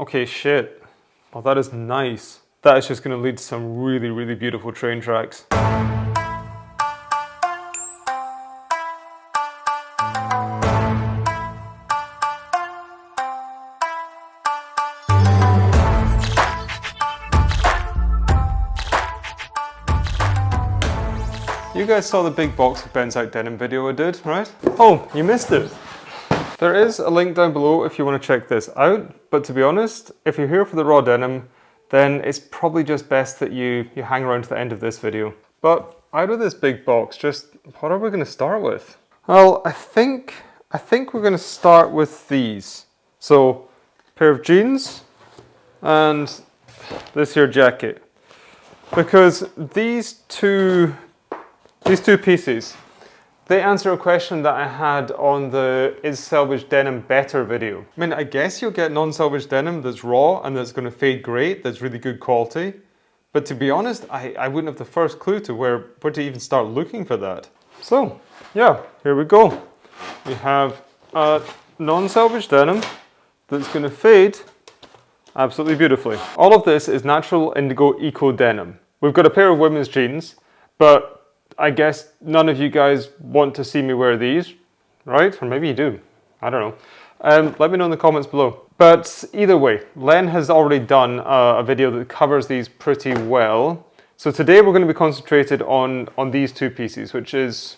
Okay, shit. Oh, that is nice. That is just going to lead to some really, really beautiful train tracks. You guys saw the big box of Benzak Denim video I did, right? Oh, you missed it. There is a link down below if you want to check this out, but to be honest, if you're here for the raw denim, then it's probably just best that you hang around to the end of this video. But out of this big box, just what are we going to start with? Well, I think we're going to start with these. So, pair of jeans and this here jacket. Because these two pieces, they answer a question that I had on the Is Selvage Denim Better video. I mean, I guess you'll get non-selvage denim that's raw and that's going to fade great, that's really good quality. But to be honest, I wouldn't have the first clue to where to even start looking for that. So, yeah, here we go. We have a non-selvage denim that's going to fade absolutely beautifully. All of this is natural indigo eco denim. We've got a pair of women's jeans, but I guess none of you guys want to see me wear these, right? Or maybe you do. I don't know. Let me know in the comments below. But either way, Len has already done a video that covers these pretty well. So today we're going to be concentrated on these two pieces, which is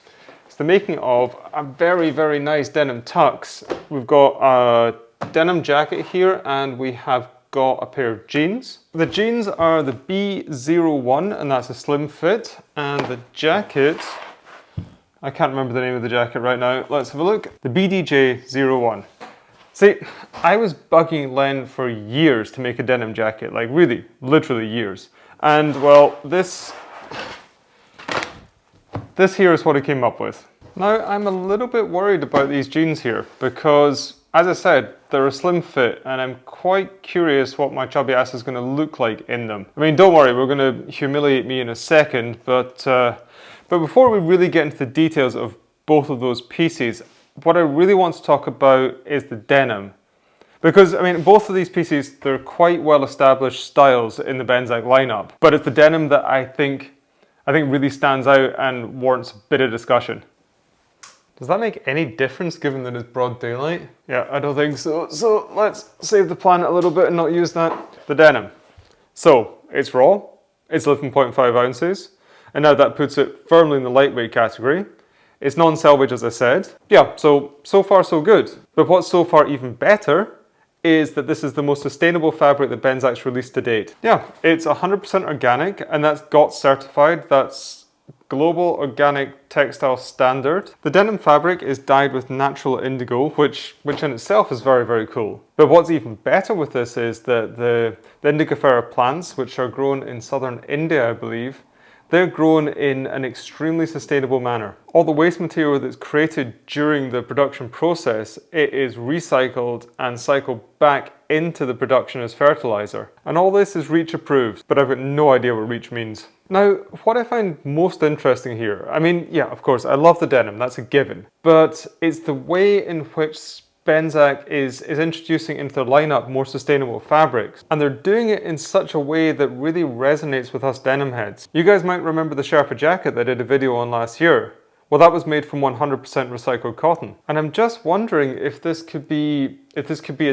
the making of a very, very nice denim tux. We've got a denim jacket here and we have got a pair of jeans. The jeans are the B01 and that's a slim fit, and the jacket, I can't remember the name of the jacket right now, let's have a look, the BDJ01. See, I was bugging Len for years to make a denim jacket, like really, literally years. And well, this here is what he came up with. Now I'm a little bit worried about these jeans here because, as I said, they're a slim fit and I'm quite curious what my chubby ass is going to look like in them. I mean, don't worry, we're going to humiliate me in a second, but before we really get into the details of both of those pieces, what I really want to talk about is the denim. Because, I mean, both of these pieces, they're quite well established styles in the Benzak lineup, but it's the denim that I think really stands out and warrants a bit of discussion. Does that make any difference given that it's broad daylight? Yeah, I don't think so. So let's save the planet a little bit and not use that. The denim. So it's raw, it's 11.5 ounces, and now that puts it firmly in the lightweight category. It's non-selvage, as I said. Yeah, so far so good. But what's so far even better is that this is the most sustainable fabric that Benzak's released to date. Yeah, it's 100% organic and that's GOTS certified. That's Global Organic Textile Standard. The denim fabric is dyed with natural indigo, which in itself is very, very cool. But what's even better with this is that the Indigofera plants, which are grown in southern India, I believe, they're grown in an extremely sustainable manner. All the waste material that's created during the production process, it is recycled and cycled back into the production as fertilizer. And all this is REACH approved, but I've got no idea what REACH means. Now, what I find most interesting here, I mean, yeah, of course, I love the denim, that's a given, but it's the way in which Benzak is introducing into their lineup more sustainable fabrics, and they're doing it in such a way that really resonates with us denim heads. You guys might remember the Sherpa jacket that I did a video on last year. Well, that was made from 100% recycled cotton, and I'm just wondering if this could be a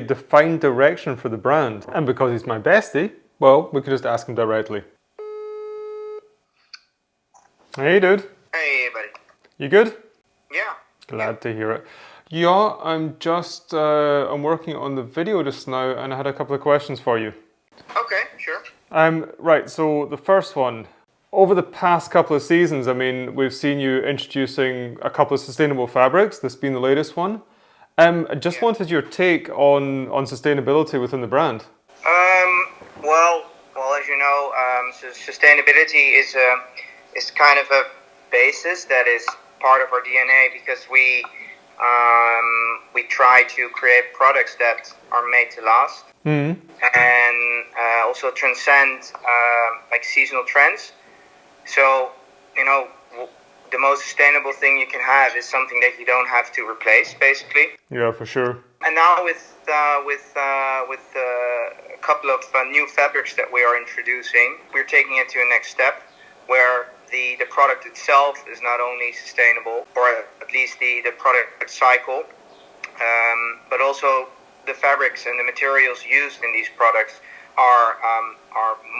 defined direction for the brand. And because he's my bestie, well, we could just ask him directly. Hey, dude. Hey, buddy. You good? Yeah. Glad to hear it. Yeah, I'm working on the video just now and I had a couple of questions for you. Okay, sure. Right, so the first one. Over the past couple of seasons, I mean, we've seen you introducing a couple of sustainable fabrics, this being the latest one. I just wanted your take on sustainability within the brand. Well, as you know, sustainability is kind of a basis that is part of our DNA because we try to create products that are made to last and also transcend like seasonal trends. So, you know, the most sustainable thing you can have is something that you don't have to replace, basically. Yeah, for sure. And now with a couple of new fabrics that we are introducing, we're taking it to a next step where the product itself is not only sustainable, or at least the product cycle, but also the fabrics and the materials used in these products are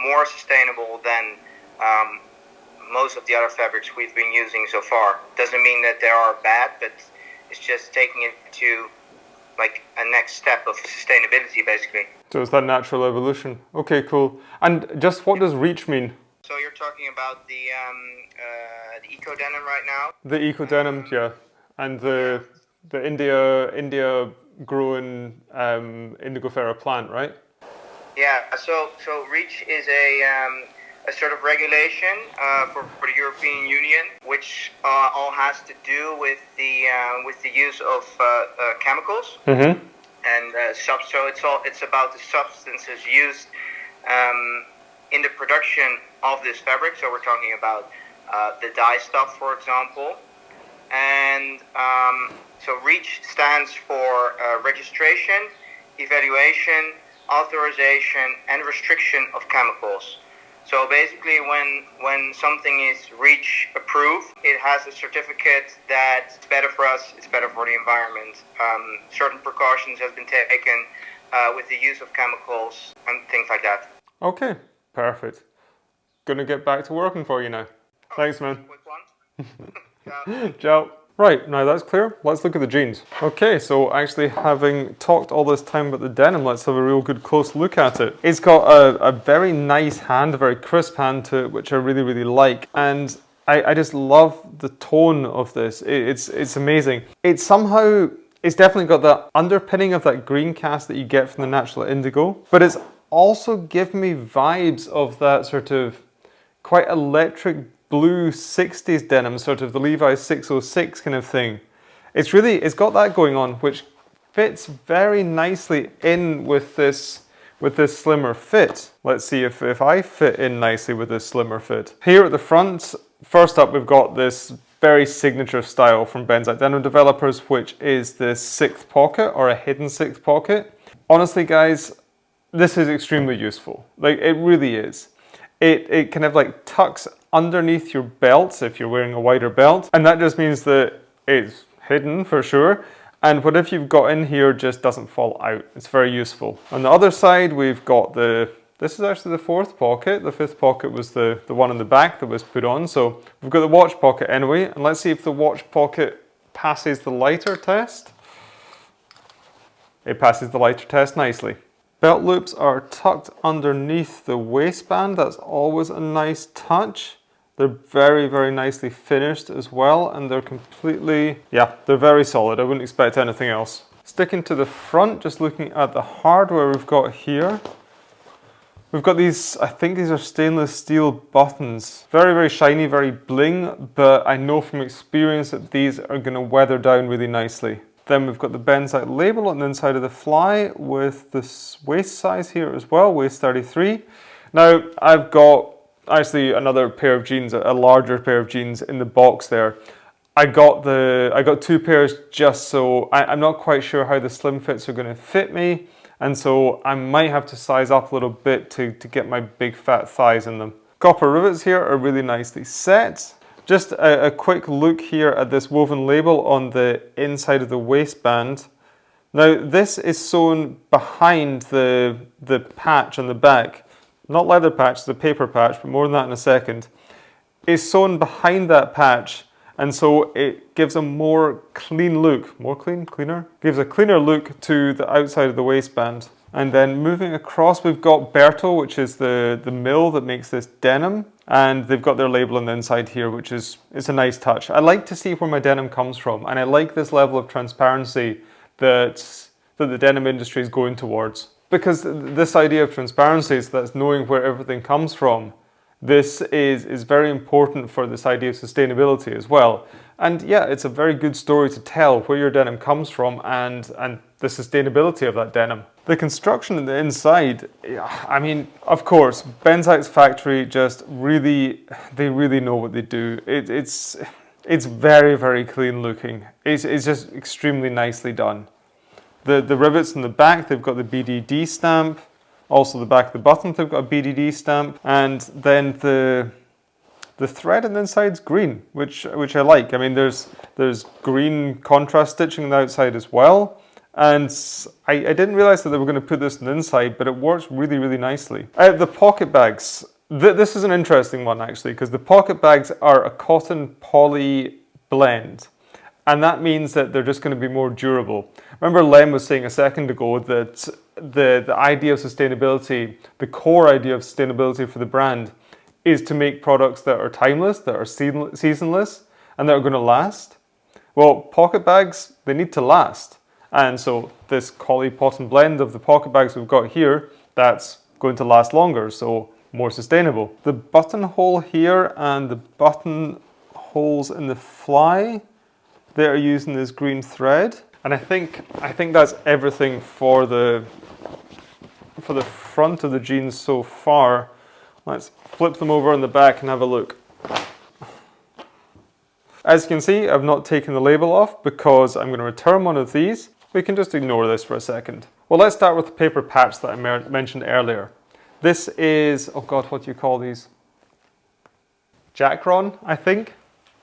more sustainable than most of the other fabrics we've been using so far. Doesn't mean that they are bad, but it's just taking it to like a next step of sustainability, basically. So it's that natural evolution. Okay, cool. And just what does reach mean? So you're talking about the eco denim right now? The eco denim, yeah, and the India growing indigo plant, right? Yeah. So REACH is a sort of regulation for the European Union, which all has to do with the use of chemicals. Mm-hmm. And so it's about the substances used in the production of this fabric. So we're talking about the dye stuff, for example. And so REACH stands for registration, evaluation, authorization, and restriction of chemicals. So basically, when something is REACH approved, it has a certificate that it's better for us, it's better for the environment. Certain precautions have been taken with the use of chemicals and things like that. Okay, perfect. Gonna get back to working for you now. Thanks, man. Quick one. Ciao. Right, now that's clear. Let's look at the jeans. Okay, so actually having talked all this time about the denim, let's have a real good close look at it. It's got a very nice hand, a very crisp hand to it, which I really, really like. And I just love the tone of this. It's amazing. It's definitely got that underpinning of that green cast that you get from the natural indigo, but it's also given me vibes of that sort of quite electric blue 60s denim, sort of the Levi's 606 kind of thing. It's got that going on, which fits very nicely in with this slimmer fit. Let's see if I fit in nicely with this slimmer fit. Here at the front, first up we've got this very signature style from Benzak Denim Developers, which is this sixth pocket, or a hidden sixth pocket. Honestly guys, this is extremely useful. Like, it really is. It kind of like tucks underneath your belt if you're wearing a wider belt, and that just means that it's hidden for sure, and whatever you've got in here just doesn't fall out. It's very useful. On the other side we've got this is actually the fourth pocket. The fifth pocket was the one in the back that was put on, so we've got the watch pocket anyway, and let's see if the watch pocket passes the lighter test. It passes the lighter test nicely. Belt loops are tucked underneath the waistband. That's always a nice touch. They're very, very nicely finished as well, and they're completely, yeah, they're very solid. I wouldn't expect anything else. Sticking to the front, just looking at the hardware we've got here. We've got these, I think these are stainless steel buttons. Very, very shiny, very bling, but I know from experience that these are going to weather down really nicely. Then we've got the Benzak label on the inside of the fly with this waist size here as well, waist 33. Now I've got actually another pair of jeans, a larger pair of jeans in the box there. I got two pairs just so I'm not quite sure how the slim fits are going to fit me, and so I might have to size up a little bit to get my big fat thighs in them. Copper rivets here are really nicely set. Just a quick look here at this woven label on the inside of the waistband. Now this is sewn behind the patch on the back. Not leather patch, the paper patch, but more on that in a second. It's sewn behind that patch, and so it gives a more clean look. More clean? Cleaner? Gives a cleaner look to the outside of the waistband. And then moving across, we've got Berto, which is the mill that makes this denim. And they've got their label on the inside here, which is a nice touch. I like to see where my denim comes from, and I like this level of transparency that the denim industry is going towards. Because this idea of transparency is that's knowing where everything comes from. This is very important for this idea of sustainability as well. And yeah, it's a very good story to tell where your denim comes from and the sustainability of that denim. The construction on the inside, I mean, of course, Benzak's factory just really, they really know what they do. It's very, very clean looking. It's just extremely nicely done. The rivets in the back, they've got the BDD stamp. Also the back of the button, they've got a BDD stamp. And then the thread on the inside's green, which I like. I mean, there's green contrast stitching on the outside as well. And I didn't realize that they were going to put this on the inside, but it works really, really nicely. The pocket bags. This is an interesting one actually, because the pocket bags are a cotton poly blend. And that means that they're just going to be more durable. Remember Len was saying a second ago that the idea of sustainability, the core idea of sustainability for the brand is to make products that are timeless, that are seasonless, and that are going to last. Well, pocket bags, they need to last. And so this Collie Cotton blend of the pocket bags we've got here, that's going to last longer, so more sustainable. The buttonhole here and the buttonholes in the fly, they are using this green thread. And I think that's everything for the front of the jeans so far. Let's flip them over on the back and have a look. As you can see, I've not taken the label off because I'm going to return one of these. We can just ignore this for a second. Well, let's start with the paper patch that I mentioned earlier. This is, oh God, what do you call these? Jacron, I think.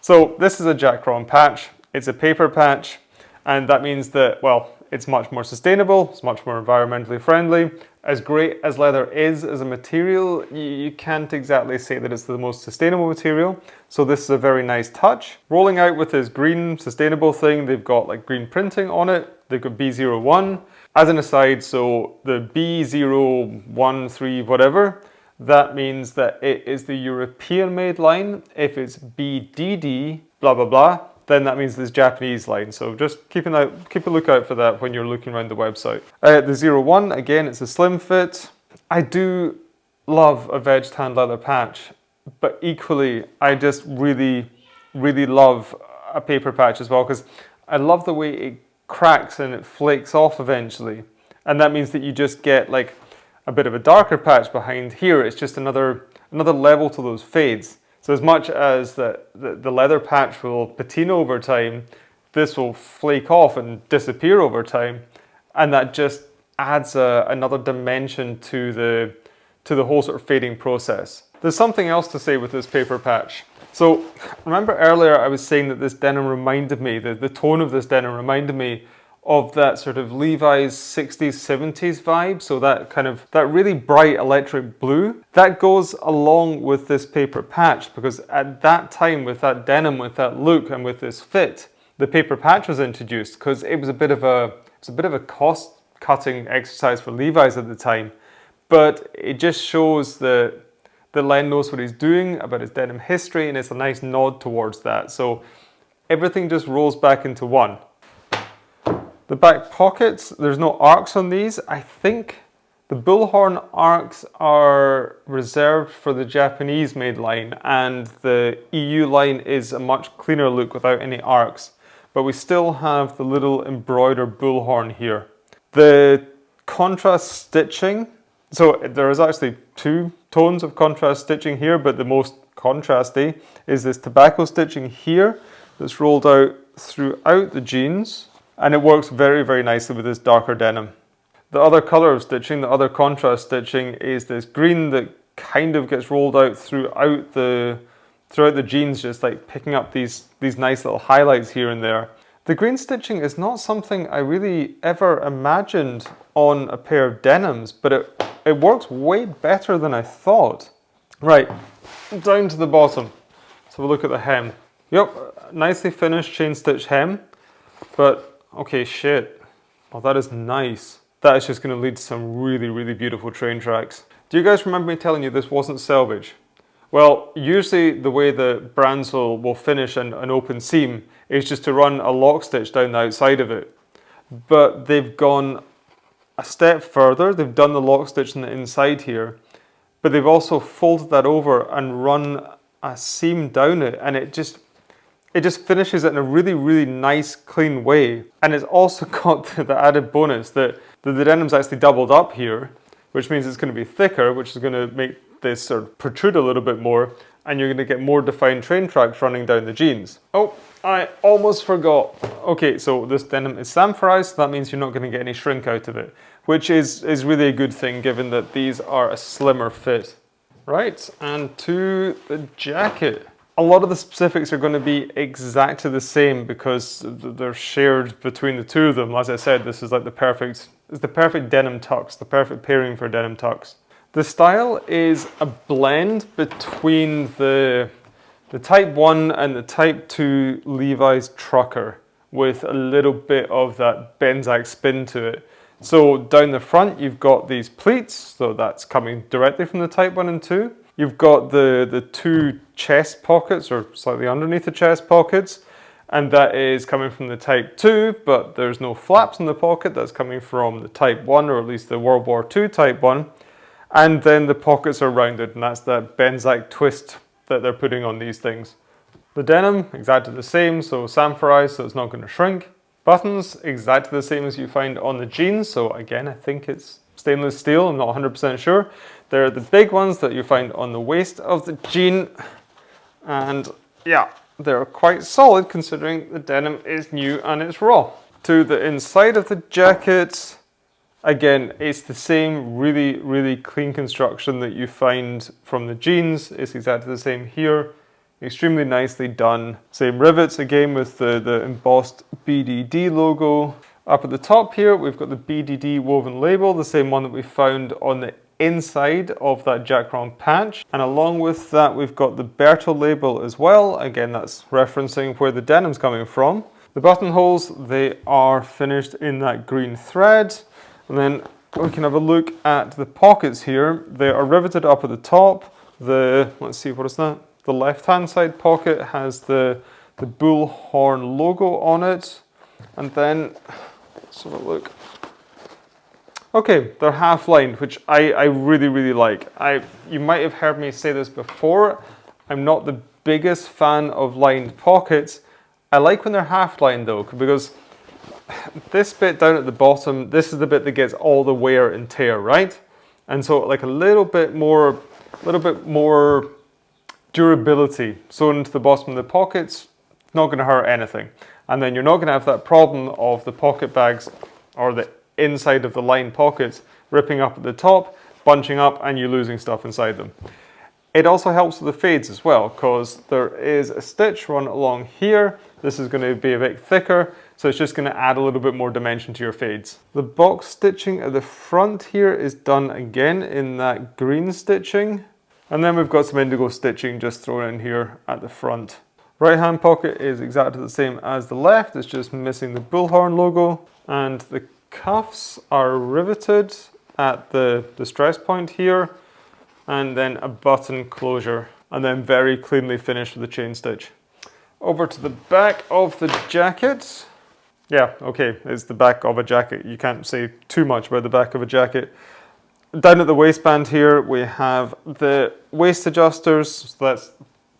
So this is a Jacron patch. It's a paper patch, and that means that, well, it's much more sustainable, it's much more environmentally friendly. As great as leather is as a material, you can't exactly say that it's the most sustainable material. So this is a very nice touch. Rolling out with this green sustainable thing, they've got like green printing on it. They've got B01. As an aside, so the B013 whatever, that means that it is the European made line. If it's BDD blah blah blah, then that means there's Japanese line. So just keep a lookout for that when you're looking around the website. The 01, again, it's a slim fit. I do love a veg tan leather patch, but equally, I just really, really love a paper patch as well, because I love the way it cracks and it flakes off eventually. And that means that you just get like a bit of a darker patch behind here. It's just another level to those fades. So as much as the leather patch will patina over time, this will flake off and disappear over time. And that just adds another dimension to the whole sort of fading process. There's something else to say with this paper patch. So remember earlier I was saying that this denim reminded me, the tone of this denim reminded me of that sort of Levi's 60s, 70s vibe. So that really bright electric blue, that goes along with this paper patch, because at that time with that denim, with that look and with this fit, the paper patch was introduced because it was a bit of a cost cutting exercise for Levi's at the time. But it just shows that Len knows what he's doing about his denim history, and it's a nice nod towards that. So everything just rolls back into one. The back pockets, there's no arcs on these. I think the bullhorn arcs are reserved for the Japanese made line, and the EU line is a much cleaner look without any arcs. But we still have the little embroidered bullhorn here. The contrast stitching, so there is actually two tones of contrast stitching here, but the most contrasty is this tobacco stitching here that's rolled out throughout the jeans. And it works very, very nicely with this darker denim. The other color of stitching, the other contrast stitching, is this green that kind of gets rolled out throughout the jeans, just like picking up these nice little highlights here and there. The green stitching is not something I really ever imagined on a pair of denims, but it works way better than I thought. Right, down to the bottom. So we'll look at the hem. Yep, nicely finished chain stitch hem, but okay, shit. Oh, that is nice. That is just going to lead to some really, really beautiful train tracks. Do you guys remember me telling you this wasn't selvage? Well, usually the way that brands will finish an open seam is just to run a lock stitch down the outside of it. But they've gone a step further. They've done the lock stitch on the inside here, but they've also folded that over and run a seam down it, and it just finishes it in a really, really nice, clean way. And it's also got the added bonus that the denim's actually doubled up here, which means it's going to be thicker, which is going to make this sort of protrude a little bit more. and you're going to get more defined train tracks running down the jeans. Oh, I almost forgot. Okay, so this denim is sanforized, so that means you're not going to get any shrink out of it, which is really a good thing given that these are a slimmer fit. Right, and to the jacket. A lot of the specifics are going to be exactly the same because they're shared between the two of them. As I said, this is like the perfect denim tux, the perfect pairing for denim tux. The style is a blend between the Type 1 and the Type 2 Levi's trucker with a little bit of that Benzak spin to it. So down the front you've got these pleats, so that's coming directly from the Type 1 and 2. You've got the two chest pockets, or slightly underneath the chest pockets, and that is coming from the Type 2, but there's no flaps in the pocket. That's coming from the Type 1, or at least the World War II Type 1. And then the pockets are rounded, and that's that Benzak twist that they're putting on these things. The denim, exactly the same, so sanforized, so it's not going to shrink. Buttons, exactly the same as you find on the jeans, so again, I think it's stainless steel, I'm not 100% sure. They're the big ones that you find on the waist of the jean, and yeah, they're quite solid considering the denim is new and it's raw. To the inside of the jacket, again, it's the same really clean construction that you find from the jeans. It's exactly the same here. Extremely nicely done. Same rivets again with the embossed BDD logo. Up at the top here, we've got the BDD woven label, the same one that we found on the inside of that Jack Wrong patch. And along with that, we've got the Berto label as well. Again, that's referencing where the denim's coming from. The buttonholes, they are finished in that green thread. And then we can have a look at the pockets here. They are riveted up at the top. Let's see, what is that? The left-hand side pocket has the bullhorn logo on it. And then, let's have a look. Okay, they're half-lined, which I really like. You might have heard me say this before. I'm not the biggest fan of lined pockets. I like when they're half-lined though, because this bit down at the bottom, this is the bit that gets all the wear and tear, right? And so like a little bit more durability sewn into the bottom of the pockets, not going to hurt anything. And then you're not going to have that problem of the pocket bags or the inside of the lined pockets ripping up at the top, bunching up, and you losing stuff inside them. It also helps with the fades as well, because there is a stitch run along here. This is going to be a bit thicker, so it's just going to add a little bit more dimension to your fades. The box stitching at the front here is done again in that green stitching. And then we've got some indigo stitching just thrown in here at the front. Right hand pocket is exactly the same as the left, it's just missing the bullhorn logo. And the cuffs are riveted at the stress point here, and then a button closure, and then very cleanly finished with a chain stitch. Over to the back of the jacket. Yeah, okay, it's the back of a jacket. You can't say too much about the back of a jacket. Down at the waistband here, we have the waist adjusters. So that's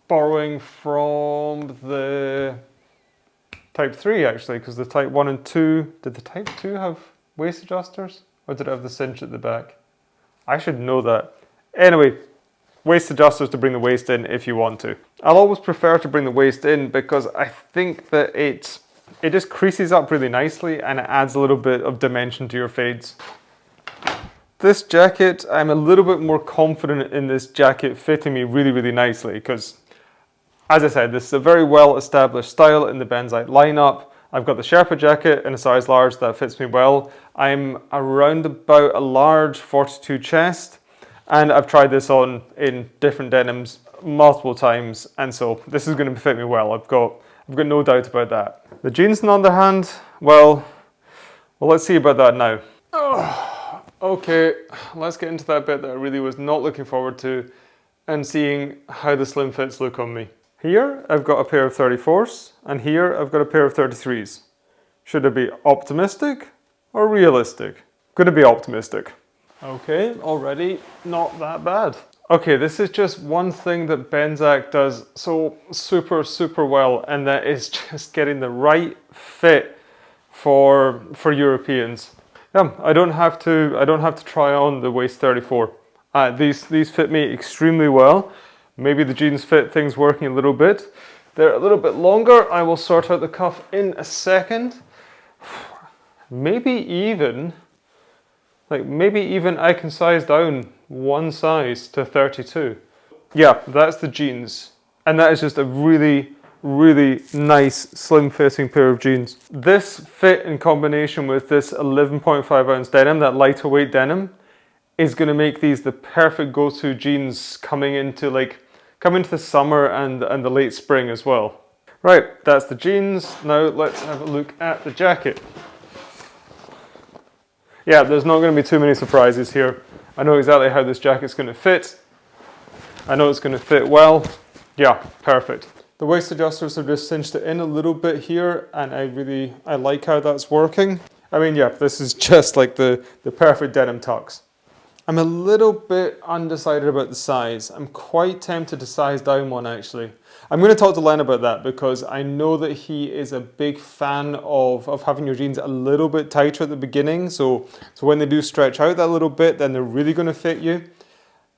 borrowing from the Type 3 actually, because the Type 1 and 2, did the Type 2 have waist adjusters? Or did it have the cinch at the back? I should know that. Anyway, waist adjusters to bring the waist in if you want to. I'll always prefer to bring the waist in because I think that it just creases up really nicely and it adds a little bit of dimension to your fades. This jacket, I'm a little bit more confident in this jacket fitting me really nicely because, as I said, this is a very well established style in the Benzak lineup. I've got the Sherpa jacket in a size large that fits me well. I'm around about a large 42 chest, and I've tried this on in different denims multiple times, and so this is going to fit me well. I've got no doubt about that. The jeans, on the other hand, well, let's see about that now. Okay, let's get into that bit that I really was not looking forward to and seeing how the slim fits look on me. Here I've got a pair of 34s and here I've got a pair of 33s. Should I be optimistic or realistic? Going to be optimistic. Okay, already not that bad. Okay, this is just one thing that Benzak does so super well, and that is just getting the right fit for Europeans. Yeah, I don't have to try on the waist 34. These fit me extremely well. Maybe the jeans fit things working a little bit. They're a little bit longer. I will sort out the cuff in a second. Maybe even I can size down one size to 32. Yeah, that's the jeans. And that is just a really, really nice slim fitting pair of jeans. This fit in combination with this 11.5 ounce denim, that lighter weight denim, is going to make these the perfect go-to jeans coming into the summer and the late spring as well. Right, that's the jeans. Now let's have a look at the jacket. Yeah, there's not going to be too many surprises here. I know exactly how this jacket's going to fit. I know it's going to fit well. Yeah, perfect. The waist adjusters have just cinched it in a little bit here, and I like how that's working. I mean, yeah, this is just like the perfect denim tux. I'm a little bit undecided about the size. I'm quite tempted to size down one actually. I'm going to talk to Len about that because I know that he is a big fan of having your jeans a little bit tighter at the beginning. So when they do stretch out that little bit, then they're really going to fit you.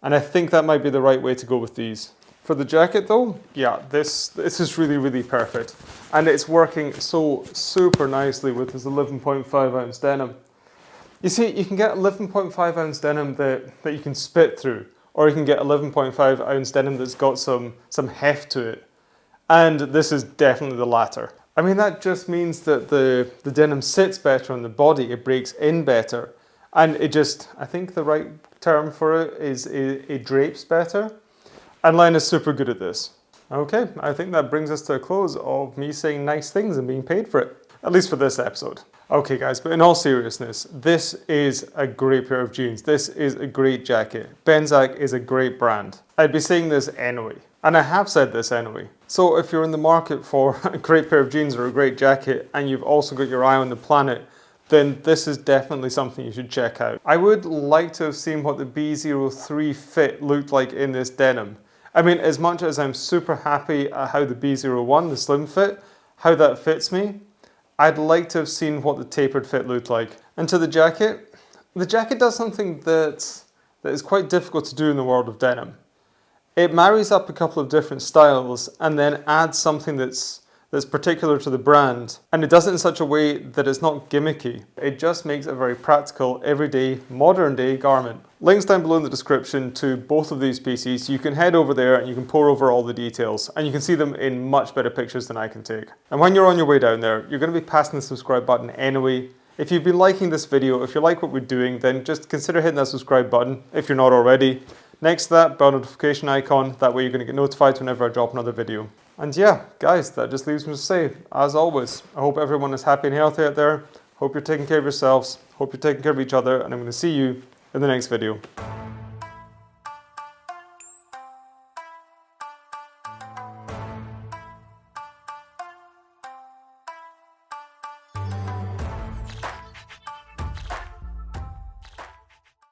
And I think that might be the right way to go with these. For the jacket though, yeah, this is really, really perfect. And it's working so super nicely with this 11.5 ounce denim. You see, you can get 11.5 ounce denim that you can spit through, or you can get 11.5 ounce denim that's got some heft to it. And this is definitely the latter. I mean, that just means that the denim sits better on the body, it breaks in better. And I think the right term for it is it drapes better. And Len is super good at this. Okay, I think that brings us to a close of me saying nice things and being paid for it. At least for this episode. Okay guys, but in all seriousness, this is a great pair of jeans. This is a great jacket. Benzak is a great brand. I'd be saying this anyway. And I have said this anyway. So if you're in the market for a great pair of jeans or a great jacket, and you've also got your eye on the planet, then this is definitely something you should check out. I would like to have seen what the B03 fit looked like in this denim. I mean, as much as I'm super happy at how the B01, the slim fit, how that fits me, I'd like to have seen what the tapered fit looked like. And to the jacket does something that is quite difficult to do in the world of denim. It marries up a couple of different styles and then adds something that's particular to the brand. And it does it in such a way that it's not gimmicky. It just makes a very practical, everyday, modern day garment. Links down below in the description to both of these pieces. You can head over there and you can pore over all the details and you can see them in much better pictures than I can take. And when you're on your way down there, you're going to be passing the subscribe button anyway. If you've been liking this video, if you like what we're doing, then just consider hitting that subscribe button if you're not already. Next to that, bell notification icon, that way you're going to get notified whenever I drop another video. And yeah, guys, that just leaves me to say, as always, I hope everyone is happy and healthy out there. Hope you're taking care of yourselves. Hope you're taking care of each other. And I'm going to see you in the next video.